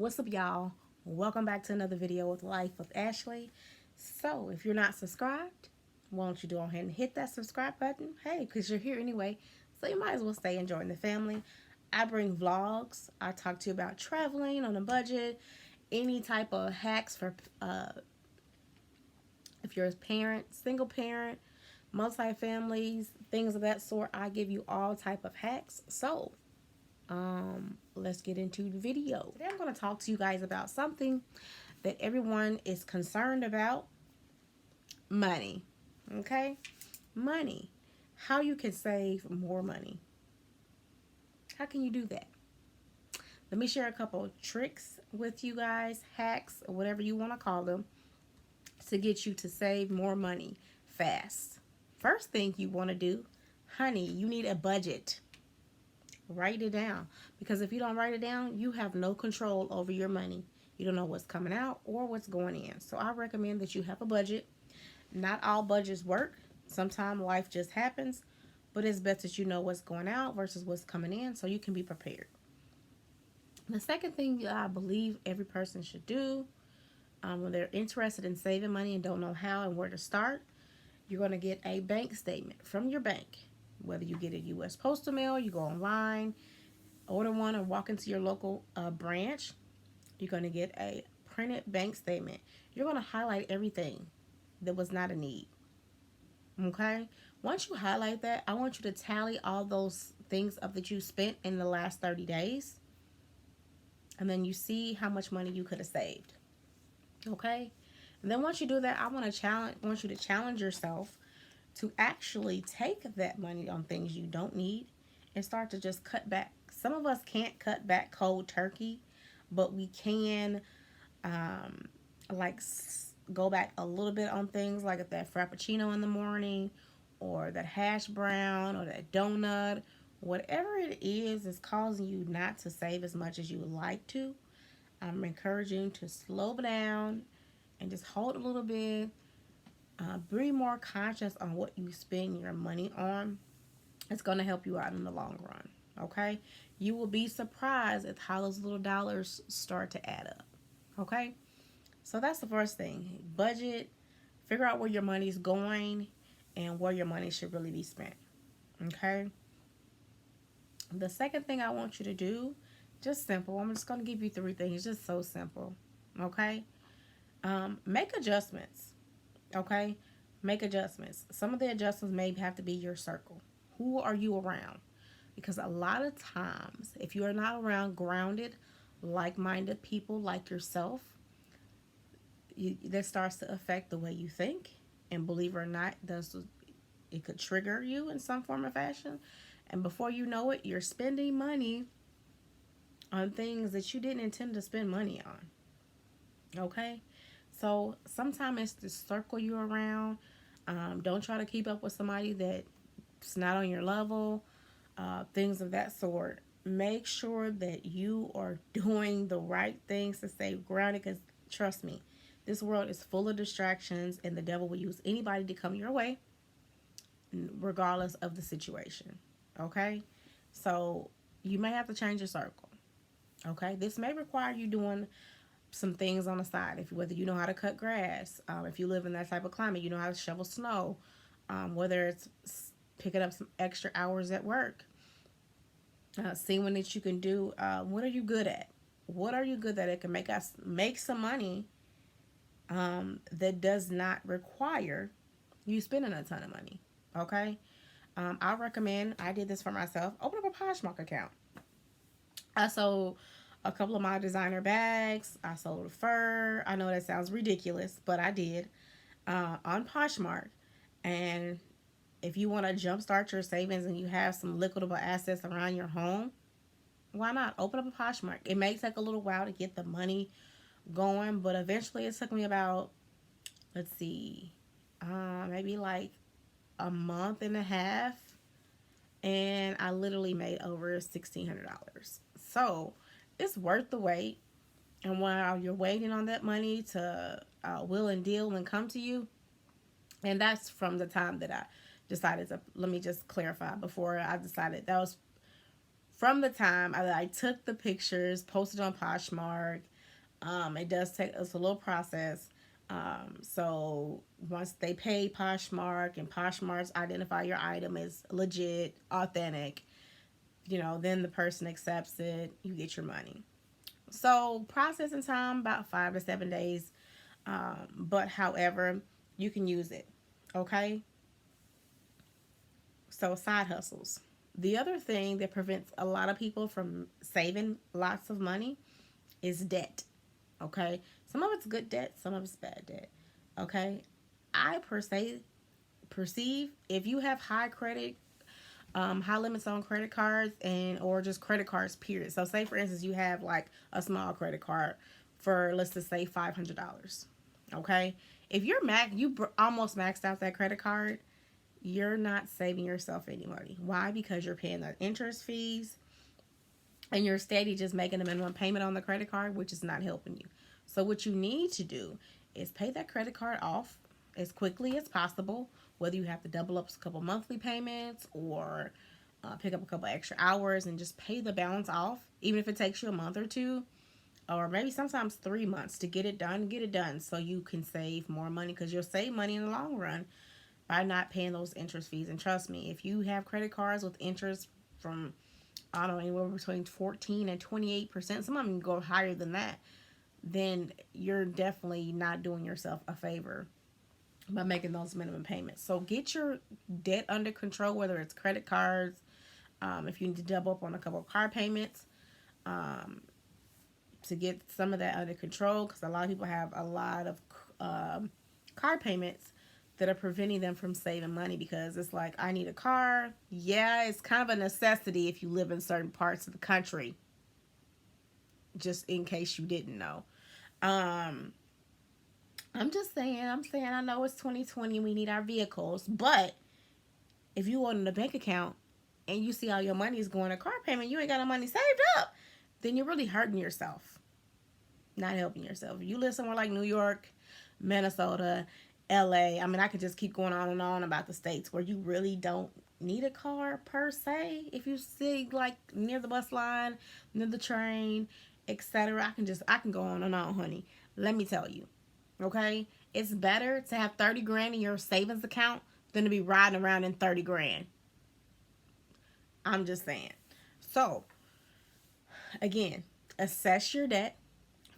What's up, y'all? Welcome back to another video with Life with Ashley. So, if you're not subscribed, why don't you go ahead and hit that subscribe button? Hey, because you're here anyway, so you might as well stay and join the family. I bring vlogs. I talk to you about traveling on a budget, any type of hacks for if you're a parent, single parent, multi-families, things of that sort. I give you all type of hacks. So, let's get into the video. Today I'm going to talk to you guys about something that everyone is concerned about: money. Okay? Money. How you can save more money. How can you do that? Let me share a couple of tricks with you guys, hacks, or whatever you want to call them, to get you to save more money fast. First thing you want to do, honey, you need a budget. Write it down, because if you don't write it down, you have no control over your money. You don't know what's coming out or what's going in. So I recommend that you have a budget. Not all budgets work. Sometimes life just happens, but it's best that you know what's going out versus what's coming in, so you can be prepared. The second thing I believe every person should do, when they're interested in saving money and don't know how and where to start, you're going to get a bank statement from your bank. Whether you get a U.S. postal mail, you go online, order one, or walk into your local branch, you're going to get a printed bank statement. You're going to highlight everything that was not a need. Okay? Once you highlight that, I want you to tally all those things up that you spent in the last 30 days. And then you see how much money you could have saved. Okay? And then once you do that, I want you to challenge yourself to actually take that money on things you don't need and start to just cut back. Some of us can't cut back cold turkey, but we can like go back a little bit on things like that frappuccino in the morning, or that hash brown, or that donut. Whatever it is causing you not to save as much as you would like to, I'm encouraging you to slow down and just hold a little bit. Be more conscious on what you spend your money on. It's going to help you out in the long run. Okay? You will be surprised at how those little dollars start to add up. Okay? So that's the first thing. Budget. Figure out where your money's going and where your money should really be spent. Okay? The second thing I want you to do, just simple. I'm just going to give you 3 things. Just so simple. Okay? Make adjustments. Okay? Make adjustments. Some of the adjustments may have to be your circle. Who are you around? Because a lot of times, if you are not around grounded, like-minded people like yourself, that starts to affect the way you think. And believe it or not, it could trigger you in some form or fashion. And before you know it, you're spending money on things that you didn't intend to spend money on. Okay? So sometimes it's the circle you're around. Don't try to keep up with somebody that's not on your level. Things of that sort. Make sure that you are doing the right things to stay grounded, because trust me, this world is full of distractions, and the devil will use anybody to come your way, regardless of the situation. Okay? So you may have to change your circle. Okay? This may require you doing some things on the side. Whether you know how to cut grass, if you live in that type of climate, you know how to shovel snow, whether it's picking up some extra hours at work, seeing that you can do. What are you good at? What are you good at? It can make some money that does not require you spending a ton of money. Okay? I recommend, I did this for myself, open up a Poshmark account. I sold a couple of my designer bags. I sold fur. I know that sounds ridiculous, but I did, on Poshmark. And if you want to jumpstart your savings and you have some liquidable assets around your home, why not open up a Poshmark? It may take a little while to get the money going, but eventually it took me about, let's see, maybe like a month and a half, and I literally made over $1,600. So it's worth the wait. And while you're waiting on that money to will and deal and come to you, and that's from the time that I decided to, let me just clarify before I decided, that was from the time I took the pictures, posted on Poshmark, It does take us a little process. So once they pay Poshmark and Poshmark's identify your item as legit, authentic, then the person accepts it, you get your money. So processing time about 5 to 7 days. But however, you can use it. Okay. So side hustles. The other thing that prevents a lot of people from saving lots of money is debt. Okay. Some of it's good debt, some of it's bad debt. Okay. I per se perceive if you have high limits on credit cards and or just credit cards period. So say for instance you have like a small credit card for let's just say $500. Okay, if you almost maxed out that credit card, you're not saving yourself any money. Why? Because you're paying the interest fees and you're steady just making a minimum payment on the credit card, which is not helping you. So what you need to do is pay that credit card off as quickly as possible, whether you have to double up a couple monthly payments or pick up a couple extra hours and just pay the balance off, even if it takes you a month or two or maybe sometimes 3 months to get it done so you can save more money, because you'll save money in the long run by not paying those interest fees. And trust me, if you have credit cards with interest from, I don't know, anywhere between 14 and 28%, some of them go higher than that, then you're definitely not doing yourself a favor by making those minimum payments. So get your debt under control, whether it's credit cards, if you need to double up on a couple of car payments, to get some of that under control, because a lot of people have a lot of car payments that are preventing them from saving money, because it's like, I need a car. Yeah, it's kind of a necessity if you live in certain parts of the country, just in case you didn't know. I'm saying I know it's 2020, we need our vehicles, but if you own a bank account and you see all your money is going to car payment, you ain't got no money saved up, then you're really hurting yourself, not helping yourself. If you live somewhere like New York, Minnesota, LA, I mean, I could just keep going on and on about the states where you really don't need a car per se. If you see like near the bus line, near the train, etc., I can go on and on, honey. Let me tell you, okay? It's better to have 30 grand in your savings account than to be riding around in 30 grand. I'm just saying. So, again, assess your debt,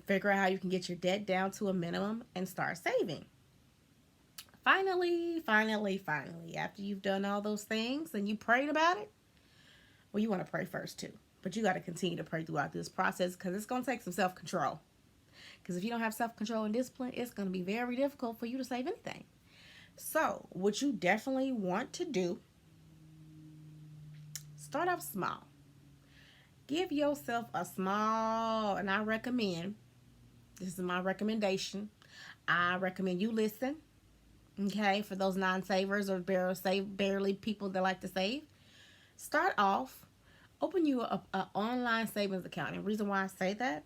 figure out how you can get your debt down to a minimum, and start saving. Finally, after you've done all those things and you prayed about it, well, you want to pray first too. But you got to continue to pray throughout this process, because it's going to take some self-control. Because if you don't have self-control and discipline, it's going to be very difficult for you to save anything. So, what you definitely want to do, start off small. Give yourself a small, and I recommend, this is my recommendation, I recommend you listen, okay, for those non-savers or barely people that like to save. Start off, open you a online savings account. And the reason why I say that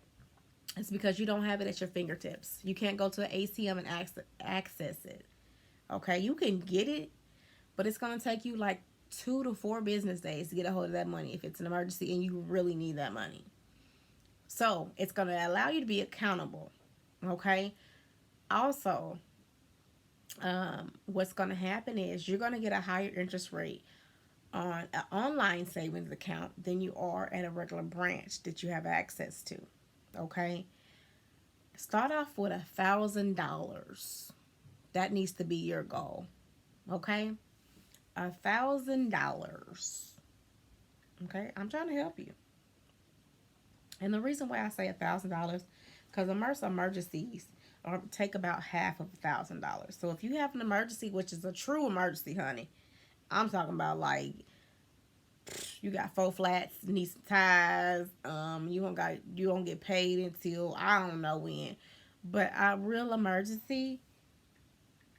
is because you don't have it at your fingertips. You can't go to an ATM and access it. Okay, you can get it, but it's going to take you like 2 to 4 business days to get a hold of that money if it's an emergency and you really need that money. So it's going to allow you to be accountable. Okay. Also, what's going to happen is you're going to get a higher interest rate on an online savings account than you are at a regular branch that you have access to. Okay. Start off with $1,000. That needs to be your goal. Okay. $1,000. Okay. I'm trying to help you. And the reason why I say $1,000, because most emergencies take about half of $1,000. So if you have an emergency, which is a true emergency, honey, I'm talking about like you got 4 flats, need some ties, you don't get paid until I don't know when. But a real emergency,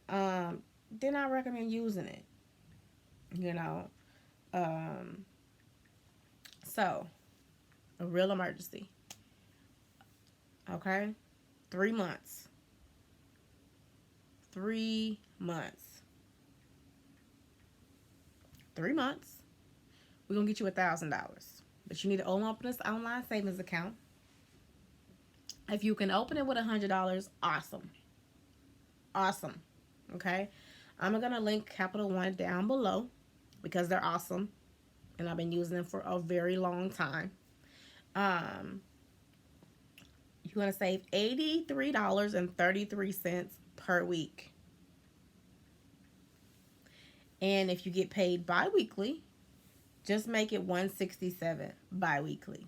then I recommend using it. So a real emergency. Okay? 3 months. 3 months. 3 months. We're going to get you $1,000. But you need to open this online savings account. If you can open it with $100, awesome. Awesome. Okay. I'm going to link Capital One down below because they're awesome. And I've been using them for a very long time. You're going to save $83.33 per week. And if you get paid bi-weekly, just make it $167 bi-weekly.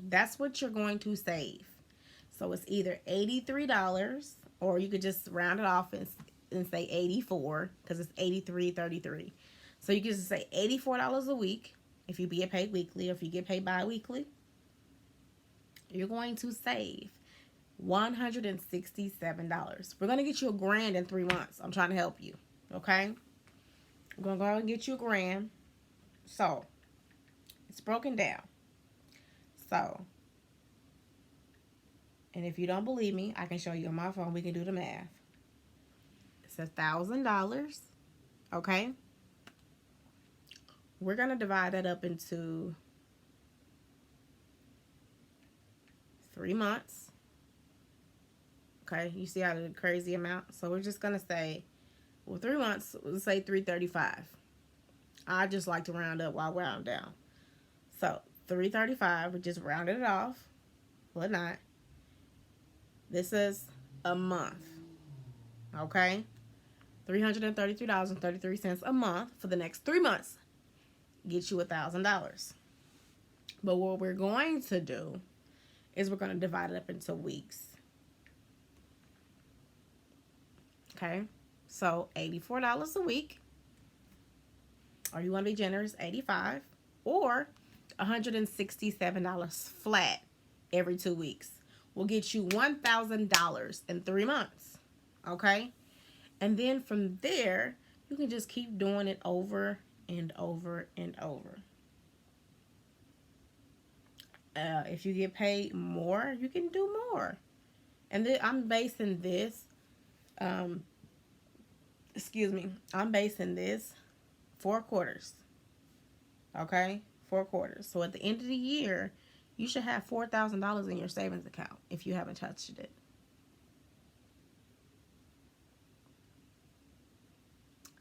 That's what you're going to save. So it's either $83, or you could just round it off and say 84 because it's 83.33. So you can just say $84 a week if you get paid weekly, or if you get paid bi-weekly. You're going to save $167. We're going to get you $1,000 in 3 months. I'm trying to help you. Okay? We're going to go and get you $1,000. So, it's broken down. So, and if you don't believe me, I can show you on my phone. We can do the math. It's $1,000. Okay? We're going to divide that up into 3 months. Okay? You see how the crazy amount? So we're just going to say, well, 3 months, let's say $335. I just like to round up while I round down. So $335, we just rounded it off. Well, not. This is a month. Okay? $333.33 a month for the next 3 months. Get you $1,000. But what we're going to do is we're going to divide it up into weeks. Okay? So $84 a week. Or you want to be generous, $85. Or $167 flat every 2 weeks. Will get you $1,000 in 3 months. Okay? And then from there, you can just keep doing it over and over and over. If you get paid more, you can do more. And then I'm basing this, I'm basing this 4 quarters. Okay? 4 quarters. So at the end of the year, you should have $4,000 in your savings account if you haven't touched it.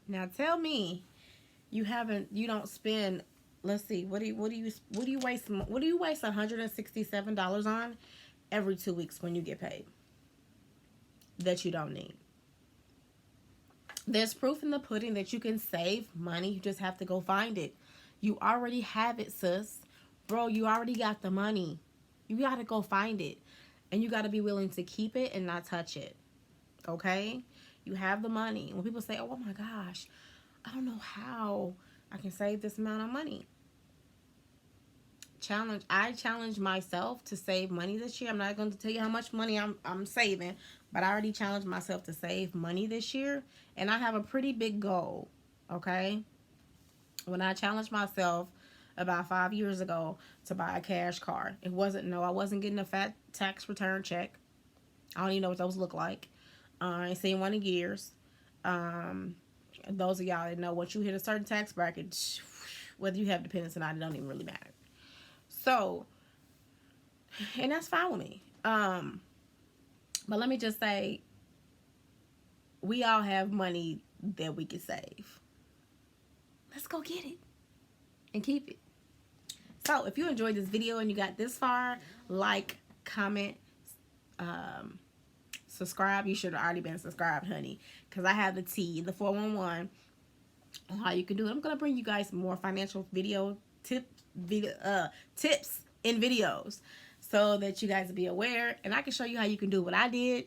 Now tell me you don't spend, let's see, what do you waste $167 on every 2 weeks when you get paid that you don't need? There's proof in the pudding that you can save money. You just have to go find it. You already have it, sis. Bro, you already got the money. You got to go find it. And you got to be willing to keep it and not touch it. Okay? You have the money. When people say, oh my gosh, I don't know how I can save this amount of money. I challenge myself to save money this year. I'm not going to tell you how much money I'm saving, but I already challenged myself to save money this year, and I have a pretty big goal. Okay? When I challenged myself about 5 years ago to buy a cash car, I wasn't getting a fat tax return check. I don't even know what those look like. I ain't seen one in years. Those of y'all that know, once you hit a certain tax bracket, whether you have dependents or not, it don't even really matter. So, and that's fine with me. But let me just say, we all have money that we can save. Let's go get it and keep it. So, if you enjoyed this video and you got this far, like, comment, subscribe. You should have already been subscribed, honey, because I have the 411 on how you can do it. I'm going to bring you guys more financial tips in videos so that you guys will be aware, and I can show you how you can do what I did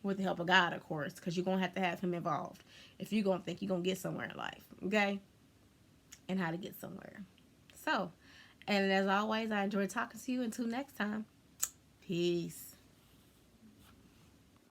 with the help of God, of course, because you're going to have him involved if you're going to think you're going to get somewhere in life, okay? And how to get somewhere. So, and as always, I enjoy talking to you. Until next time, peace.